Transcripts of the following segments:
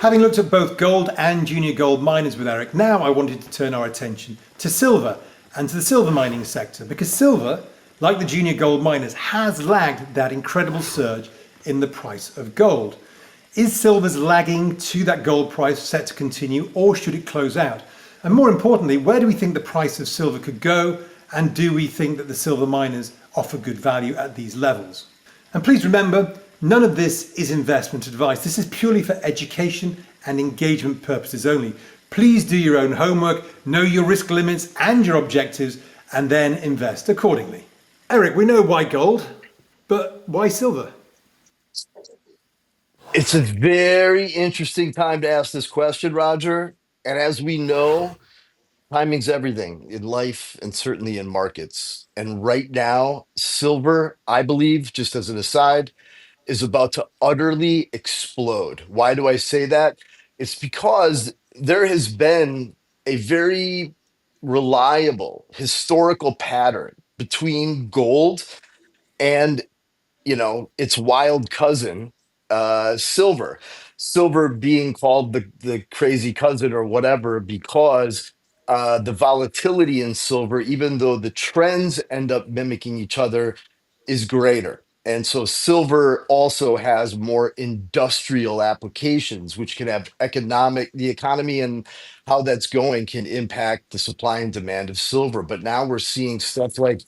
Having looked at both gold and junior gold miners with Eric, now I wanted to turn our attention to silver and to the silver mining sector because silver, like the junior gold miners, has lagged that incredible surge in the price of gold. Is silver's lagging to that gold price set to continue, or should it close out? And more importantly, where do we think the price of silver could go? And do we think that the silver miners offer good value at these levels? And please remember, none of this is investment advice. This is purely for education and engagement purposes only. Please do your own homework, know your risk limits and your objectives, and then invest accordingly. Eric, we know why gold, but why silver? It's a very interesting time to ask this question, Roger. And as we know, timing's everything in life and certainly in markets. And right now, silver, I believe, just as an aside, is about to utterly explode. Why do I say that? It's because there has been a very reliable historical pattern between gold and its wild cousin, silver. Silver being called the crazy cousin or whatever because the volatility in silver, even though the trends end up mimicking each other, is greater. And so silver also has more industrial applications, which can have the economy and how that's going can impact the supply and demand of silver. But now we're seeing stuff like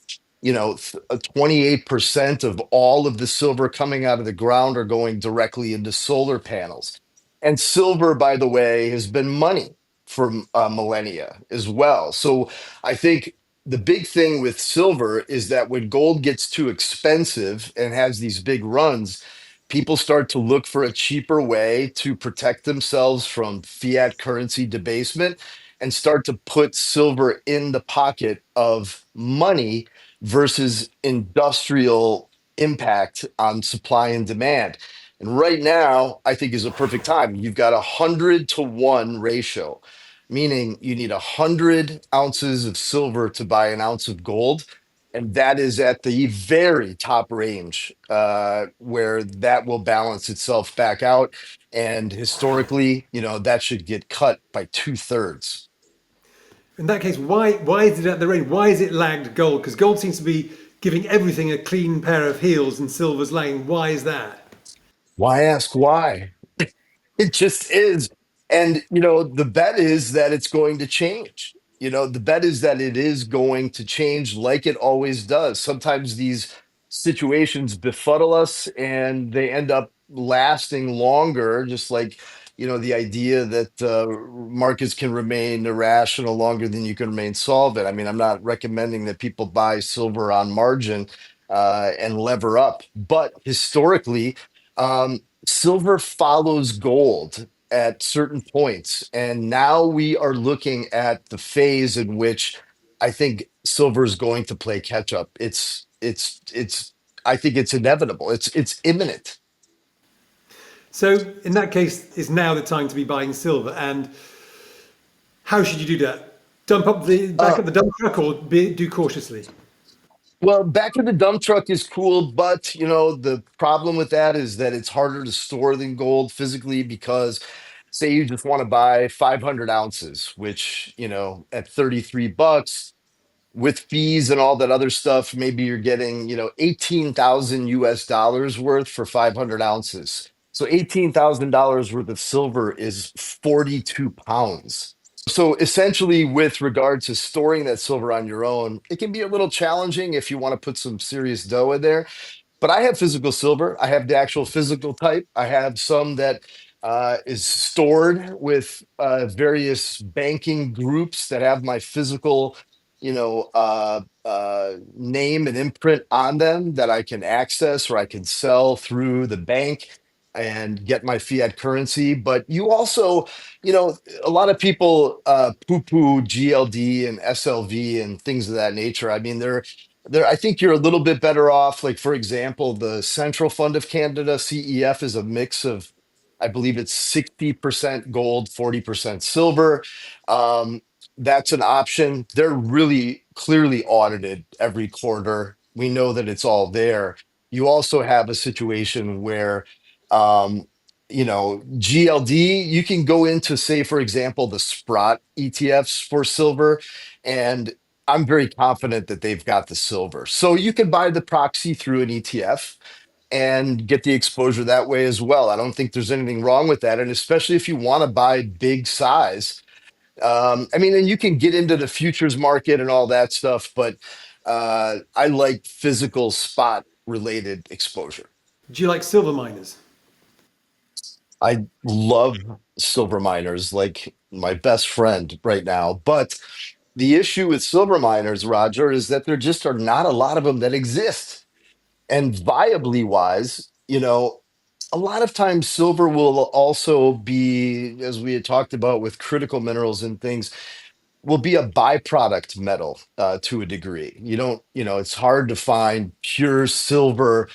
28% of all of the silver coming out of the ground are going directly into solar panels. And silver, by the way, has been money for millennia as well. So I think the big thing with silver is that when gold gets too expensive and has these big runs, people start to look for a cheaper way to protect themselves from fiat currency debasement and start to put silver in the pocket of money versus industrial impact on supply and demand. And right now, I think is a perfect time. You've got 100-to-1 ratio, meaning you need 100 ounces of silver to buy an ounce of gold. And that is at the very top range where that will balance itself back out. And historically, that should get cut by 2/3. In that case, why is it at the range? Why is it lagged gold? Because gold seems to be giving everything a clean pair of heels and silver's lagging. Why is that? Why ask why? It just is. And, the bet is that it's going to change. The bet is that it is going to change like it always does. Sometimes these situations befuddle us and they end up lasting longer, just like, the idea that markets can remain irrational longer than you can remain solvent. I mean, I'm not recommending that people buy silver on margin and lever up, but historically, silver follows gold at certain points, and now we are looking at the phase in which I think silver is going to play catch up. It's I think it's inevitable. It's imminent. So in that case, is now the time to be buying silver? And how should you do that? Dump up the back Uh, up the dump truck, or do cautiously? well, back of the dump truck is cool, but the problem with that is that it's harder to store than gold physically because say you just want to buy 500 ounces, which, at 33 bucks with fees and all that other stuff, maybe you're getting, 18,000 US dollars worth for 500 ounces. So $18,000 worth of silver is 42 pounds. So essentially, with regard to storing that silver on your own, it can be a little challenging if you want to put some serious dough in there. But I have physical silver. I have the actual physical type. I have some that is stored with various banking groups that have my physical, name and imprint on them that I can access or I can sell through the bank and get my fiat currency. But you also, a lot of people poo-poo GLD and SLV and things of that nature. I mean, I think you're a little bit better off. Like, for example, the Central Fund of Canada, CEF, is a mix of, I believe it's 60% gold, 40% silver. Um, that's an option. They're really clearly audited every quarter. We know that it's all there. You also have a situation where um, GLD, you can go into, say, for example, the Sprott ETFs for silver, and I'm very confident that they've got the silver. So you can buy the proxy through an ETF and get the exposure that way as well. I don't think there's anything wrong with that. And especially if you want to buy big size, I mean, and you can get into the futures market and all that stuff, but I like physical spot related exposure. Do you like silver miners? I love silver miners like my best friend right now. But the issue with silver miners, Roger, is that there just are not a lot of them that exist. And viably wise, a lot of times silver will also be, as we had talked about with critical minerals and things, will be a byproduct metal to a degree. You don't, it's hard to find pure silver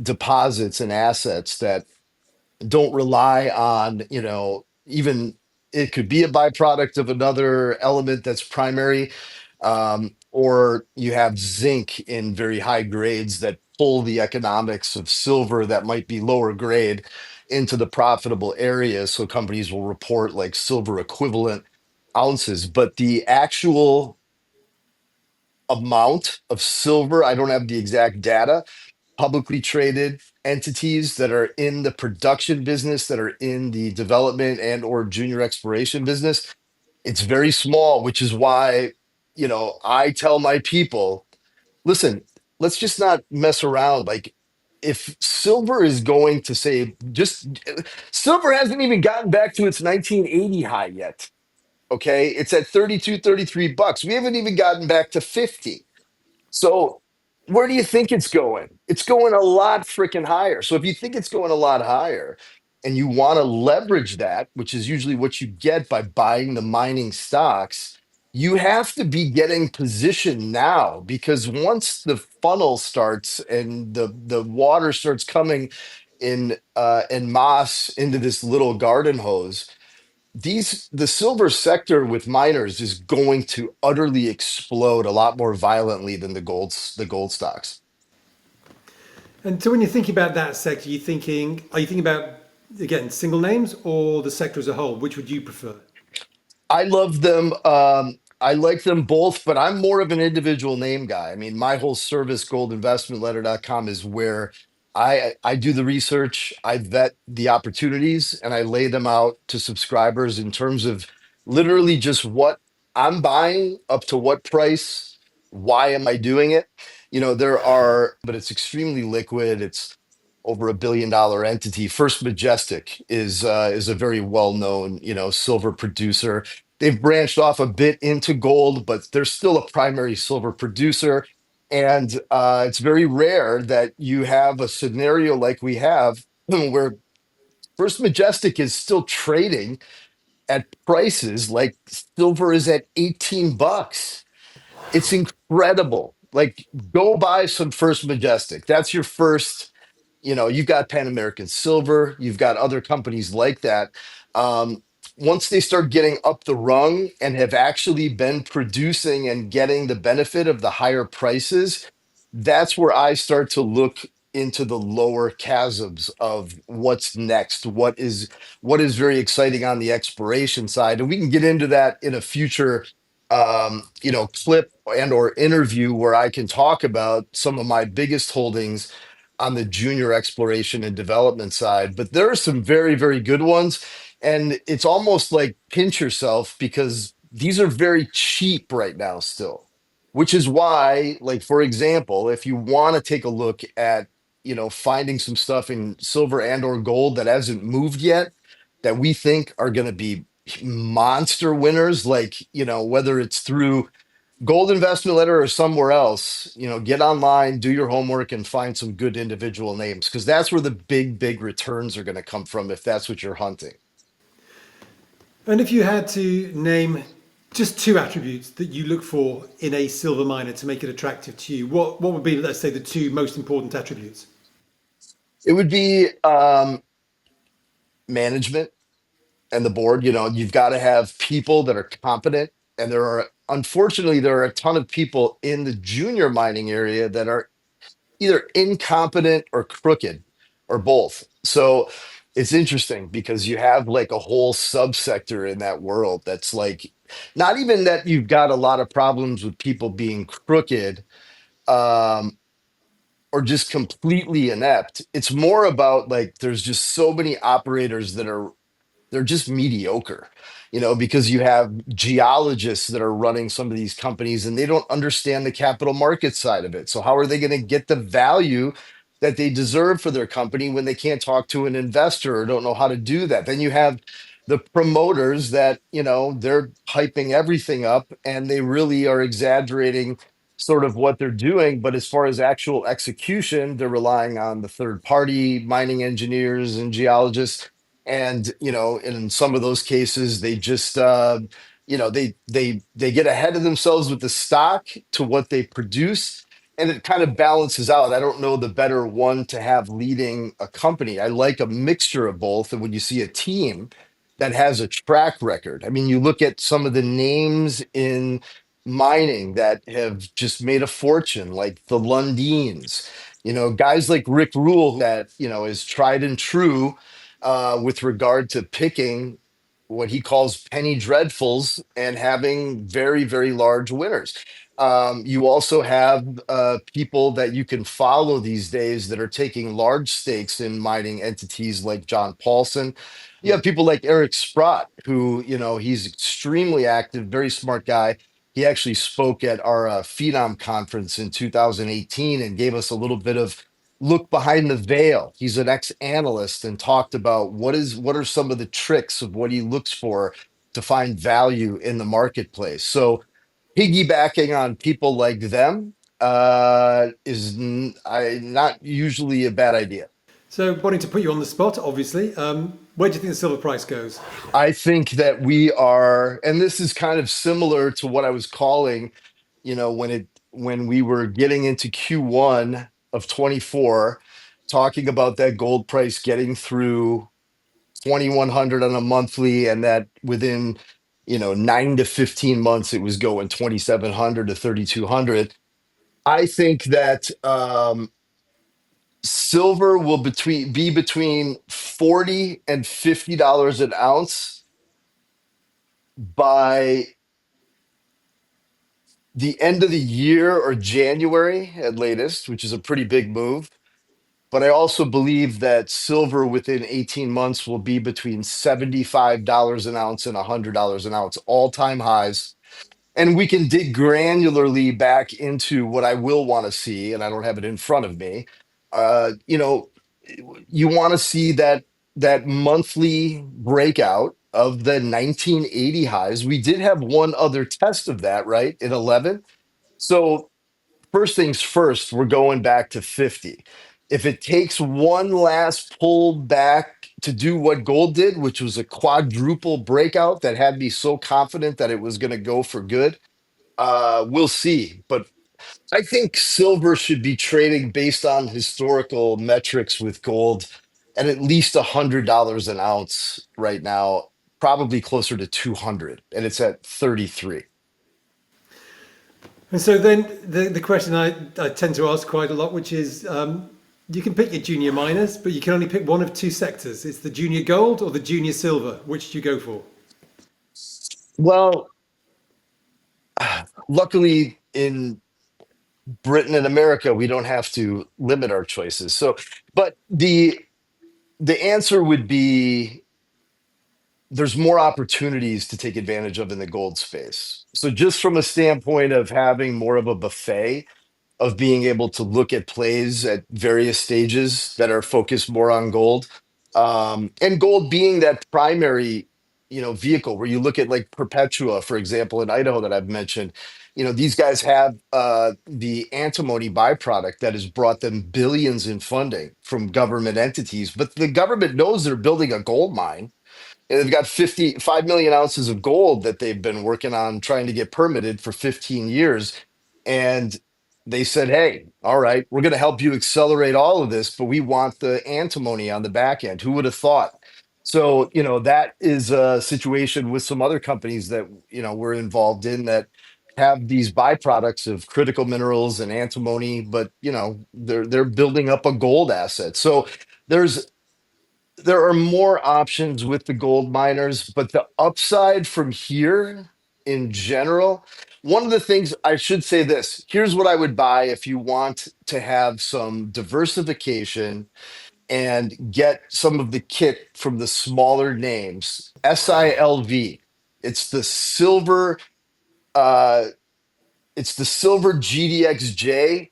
deposits and assets that don't rely on, even it could be a byproduct of another element that's primary, or you have zinc in very high grades that pull the economics of silver that might be lower grade into the profitable areas. So companies will report like silver equivalent ounces, but the actual amount of silver, I don't have the exact data, publicly traded entities that are in the production business, that are in the development and or junior exploration business, it's very small, which is why, I tell my people, listen, let's just not mess around. Like, if silver is going to say, just silver hasn't even gotten back to its 1980 high yet. Okay, it's at 32, 33 bucks. We haven't even gotten back to 50. So where do you think it's going? It's going a lot freaking higher. So if you think it's going a lot higher and you want to leverage that, which is usually what you get by buying the mining stocks, you have to be getting positioned now, because once the funnel starts and the water starts coming in mass into this little garden hose, the silver sector with miners is going to utterly explode a lot more violently than the gold stocks. And so when you're thinking about that sector, are you thinking about, again, single names or the sector as a whole? Which would you prefer? I love them. I like them both, but I'm more of an individual name guy. I mean, my whole service, goldinvestmentletter.com, is where I do the research, I vet the opportunities, and I lay them out to subscribers in terms of literally just what I'm buying, up to what price, why am I doing it? But it's extremely liquid. It's over $1 billion entity. First Majestic is a very well known, silver producer. They've branched off a bit into gold, but they're still a primary silver producer. And it's very rare that you have a scenario like we have where First Majestic is still trading at prices like silver is at 18 bucks. It's incredible. Like, go buy some First Majestic. That's your first. You've got Pan American Silver, you've got other companies like that. Um, Once they start getting up the rung and have actually been producing and getting the benefit of the higher prices, that's where I start to look into the lower chasms of what's next, what is very exciting on the exploration side. And we can get into that in a future clip and or interview where I can talk about some of my biggest holdings on the junior exploration and development side. But there are some very, very good ones. And it's almost like pinch yourself, because these are very cheap right now still, which is why, like, for example, if you want to take a look at, finding some stuff in silver and or gold that hasn't moved yet, that we think are going to be monster winners, like, whether it's through Gold Investment Letter or somewhere else, get online, do your homework, and find some good individual names, because that's where the big, big returns are going to come from if that's what you're hunting. And if you had to name just two attributes that you look for in a silver miner to make it attractive to you, what would be, let's say, the two most important attributes? It would be management and the board. You've got to have people that are competent. And unfortunately, there are a ton of people in the junior mining area that are either incompetent or crooked or both. So It's interesting because you have like a whole subsector in that world that's like not even that you've got a lot of problems with people being crooked, um, or just completely inept. It's more about like there's just so many operators that are they're just mediocre, because you have geologists that are running some of these companies and they don't understand the capital market side of it. So how are they going to get the value that they deserve for their company when they can't talk to an investor or don't know how to do that? Then you have the promoters that, they're hyping everything up and they really are exaggerating sort of what they're doing. But as far as actual execution, they're relying on the third party mining engineers and geologists, and in some of those cases they just they get ahead of themselves with the stock to what they produce, and it kind of balances out. I don't know the better one to have leading a company. I like a mixture of both, and when you see a team that has a track record, I mean, you look at some of the names in mining that have just made a fortune, like the Lundins, guys like Rick Rule, that is tried and true with regard to picking what he calls penny dreadfuls and having very, very large winners. You also have people that you can follow these days that are taking large stakes in mining entities like John Paulson. You have people like Eric Sprott, who, he's extremely active, very smart guy. He actually spoke at our Phenom conference in 2018 and gave us a little bit of look behind the veil. He's an ex-analyst and talked about what are some of the tricks of what he looks for to find value in the marketplace. So piggybacking on people like them not usually a bad idea. So, wanting to put you on the spot, obviously, where do you think the silver price goes? I think that we are, and this is kind of similar to what I was calling, when we were getting into Q1 of 24, talking about that gold price getting through 2100 on a monthly, and that within 9 to 15 months it was going 2700 to 3200. I think that silver will be between 40 and $50 an ounce by the end of the year or January at latest, which is a pretty big move. But I also believe that silver within 18 months will be between $75 an ounce and $100 an ounce, all time highs. And we can dig granularly back into what I will want to see, and I don't have it in front of me. You want to see that monthly breakout of the 1980 highs. We did have one other test of that, right, in 11. So first things first, we're going back to 50. If it takes one last pull back to do what gold did, which was a quadruple breakout that had me so confident that it was going to go for good, we'll see. But I think silver should be trading based on historical metrics with gold at least $100 an ounce right now, probably closer to 200, and it's at 33. And so then the question I tend to ask quite a lot, which is you can pick your junior miners, but you can only pick one of two sectors. It's the junior gold or the junior silver. Which do you go for? Well, luckily in Britain and America, we don't have to limit our choices. So, but the answer would be there's more opportunities to take advantage of in the gold space. So just from a standpoint of having more of a buffet, of being able to look at plays at various stages that are focused more on gold, and gold being that primary vehicle, where you look at like Perpetua, for example, in Idaho, that I've mentioned. These guys have the antimony byproduct that has brought them billions in funding from government entities, but the government knows they're building a gold mine, and they've got 55 million ounces of gold that they've been working on trying to get permitted for 15 years. And they said, hey, all right, we're going to help you accelerate all of this, but we want the antimony on the back end. Who would have thought? So, that is a situation with some other companies that, we're involved in, that have these byproducts of critical minerals and antimony, but, they're building up a gold asset. So there's there are more options with the gold miners, but the upside from here in general, one of the things I should say this, here's what I would buy if you want to have some diversification and get some of the kit from the smaller names. SILV. It's the silver uh it's the silver GDXJ,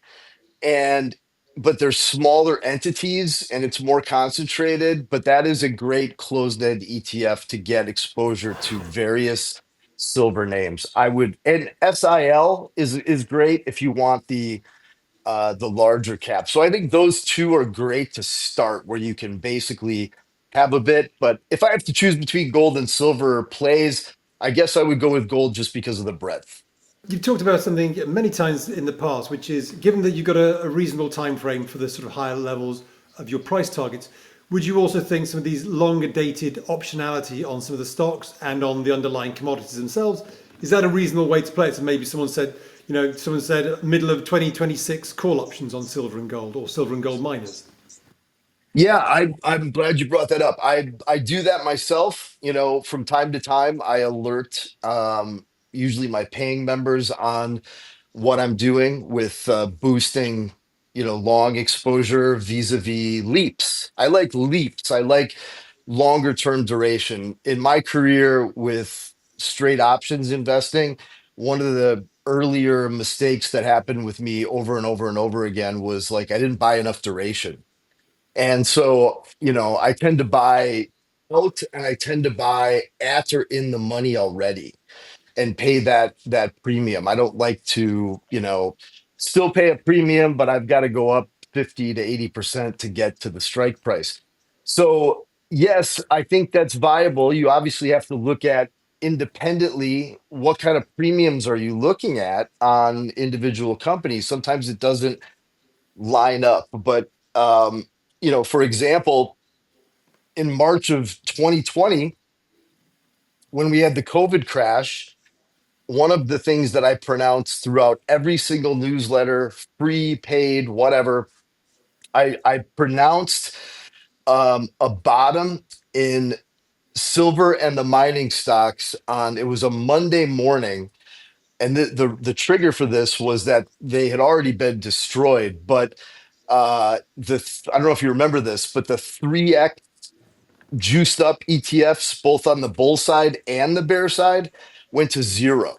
and but they're smaller entities and it's more concentrated, but that is a great closed-end ETF to get exposure to various silver names. I would, and SIL is great if you want the larger cap. So I think those two are great to start where you can basically have a bit. But if I have to choose between gold and silver plays, I guess I would go with gold just because of the breadth. You've talked about something many times in the past, which is given that you've got a reasonable time frame for the sort of higher levels of your price targets, would you also think some of these longer dated optionality on some of the stocks and on the underlying commodities themselves, is that a reasonable way to play it? So maybe someone said middle of 2026 call options on silver and gold or silver and gold miners. Yeah, I'm glad you brought that up. I do that myself. From time to time, I alert usually my paying members on what I'm doing with boosting, long exposure vis-a-vis leaps. I like leaps. I like longer term duration. In my career with straight options investing, one of the earlier mistakes that happened with me over and over and over again was like I didn't buy enough duration. And so, I tend to buy out and I tend to buy at or in the money already and pay that premium. I don't like to, still pay a premium, but I've got to go up 50 to 80% to get to the strike price. So, yes, I think that's viable. You obviously have to look at independently what kind of premiums are you looking at on individual companies. Sometimes it doesn't line up, but for example, in March of 2020, when we had the COVID crash, one of the things that I pronounced throughout every single newsletter, free, paid, whatever, I pronounced a bottom in silver and the mining stocks on, it was a Monday morning. And the trigger for this was that they had already been destroyed. But I don't know if you remember this, but the 3X juiced up ETFs, both on the bull side and the bear side, went to zero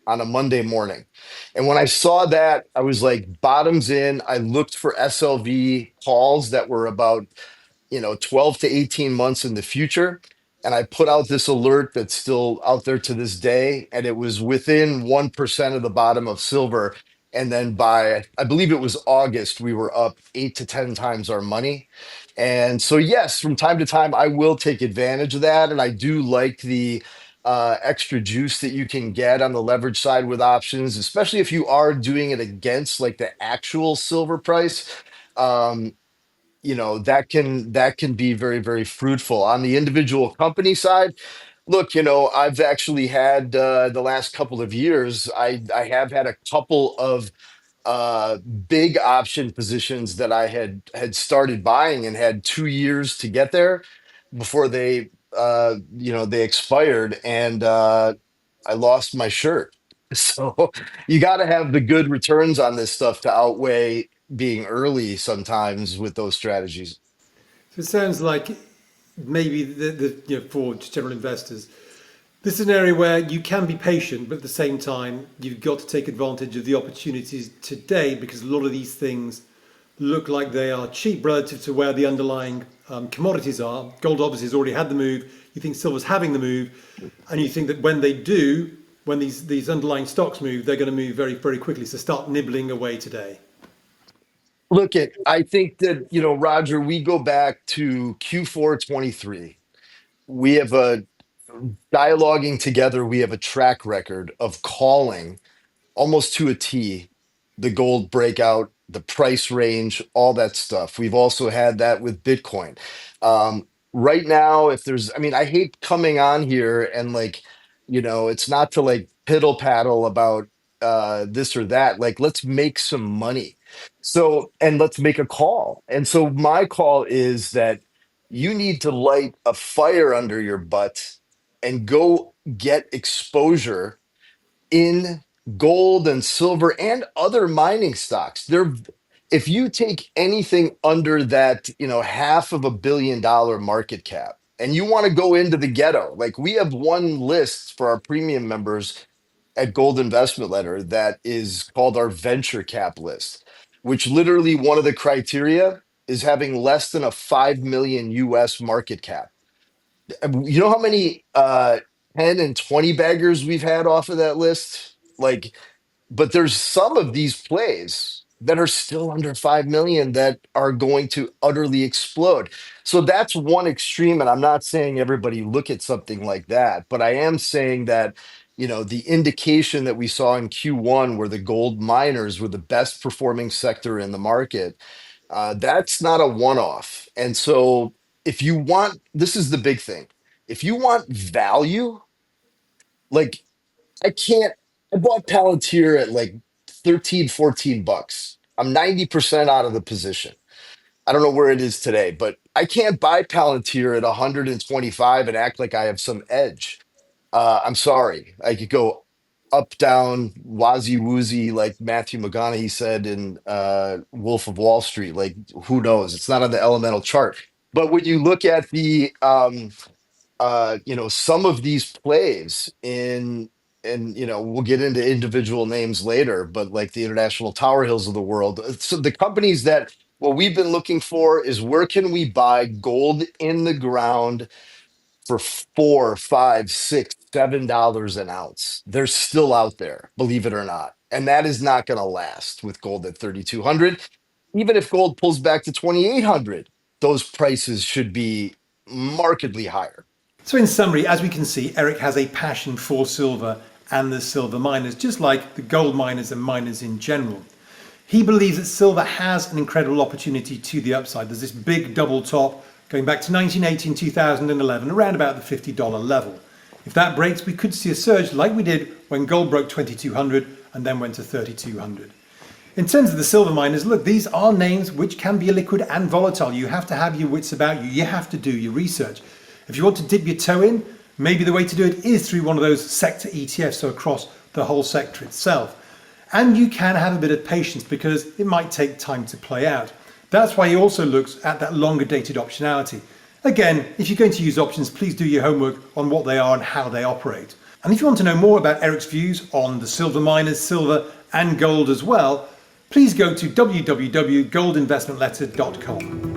on a Monday morning. And when I saw that, I was like, bottoms in. I looked for SLV calls that were about 12 to 18 months in the future. And I put out this alert that's still out there to this day. And it was within 1% of the bottom of silver. And then by, I believe it was August, we were up 8 to 10 times our money. And so, yes, from time to time, I will take advantage of that. And I do like the extra juice that you can get on the leverage side with options, especially if you are doing it against like the actual silver price. Um, that can be very, very fruitful on the individual company side. Look, I've actually had the last couple of years, I have had a couple of big option positions that I had started buying and had 2 years to get there before they expired, and I lost my shirt. So you got to have the good returns on this stuff to outweigh being early sometimes with those strategies. So it sounds like maybe for general investors, this is an area where you can be patient, but at the same time, you've got to take advantage of the opportunities today because a lot of these things look like they are cheap relative to where the underlying commodities are. Gold obviously has already had the move. You think silver's having the move, and you think that when they do, when these underlying stocks move, they're going to move very, very quickly. So start nibbling away today. Look, I think that, Roger, we go back to Q4 23. We have a dialoguing together, we have a track record of calling almost to a T, the gold breakout, the price range, all that stuff. We've also had that with Bitcoin. Right now, if there's, I mean, I hate coming on here and like, it's not to like piddle paddle about this or that. Like, let's make some money. So, and let's make a call. And so, my call is that. you need to light a fire under your butt and go get exposure in gold and silver and other mining stocks. If you take anything under that, $500 million market cap and you want to go into the ghetto, like we have one list for our premium members at Gold Investment Letter that is called our venture cap list, which literally one of the criteria is having less than a 5 million US market cap. You know how many 10 and 20 baggers we've had off of that list? Like, but there's some of these plays that are still under 5 million that are going to utterly explode. So that's one extreme. And I'm not saying everybody look at something like that, but I am saying that, the indication that we saw in Q1 where the gold miners were the best performing sector in the market, that's not a one-off. And so if you want, this is the big thing. If you want value, like I can't. I bought Palantir at like 13, $14. I'm 90% out of the position. I don't know where it is today, but I can't buy Palantir at 125 and act like I have some edge. I'm sorry. I could go up, down, wazy woozy, like Matthew McConaughey said in Wolf of Wall Street. Like, who knows? It's not on the elemental chart. But when you look at some of these plays and we'll get into individual names later, but like the International Tower Hills of the world. So the companies that what we've been looking for is where can we buy gold in the ground for $4, $5, $6, $7 an ounce? They're still out there, believe it or not. And that is not going to last with gold at 3,200. Even if gold pulls back to 2,800, those prices should be markedly higher. So, in summary, as we can see, Eric has a passion for silver and the silver miners, just like the gold miners and miners in general. He believes that silver has an incredible opportunity to the upside. There's this big double top going back to 1980 and 2011, around about the $50 level. If that breaks, we could see a surge like we did when gold broke 2,200 and then went to 3,200. In terms of the silver miners, look, these are names which can be liquid and volatile. You have to have your wits about you. You have to do your research. If you want to dip your toe in, maybe the way to do it is through one of those sector ETFs, so across the whole sector itself. And you can have a bit of patience because it might take time to play out. That's why he also looks at that longer dated optionality. Again, if you're going to use options, please do your homework on what they are and how they operate. And if you want to know more about Eric's views on the silver miners, silver and gold as well, please go to www.goldinvestmentletter.com.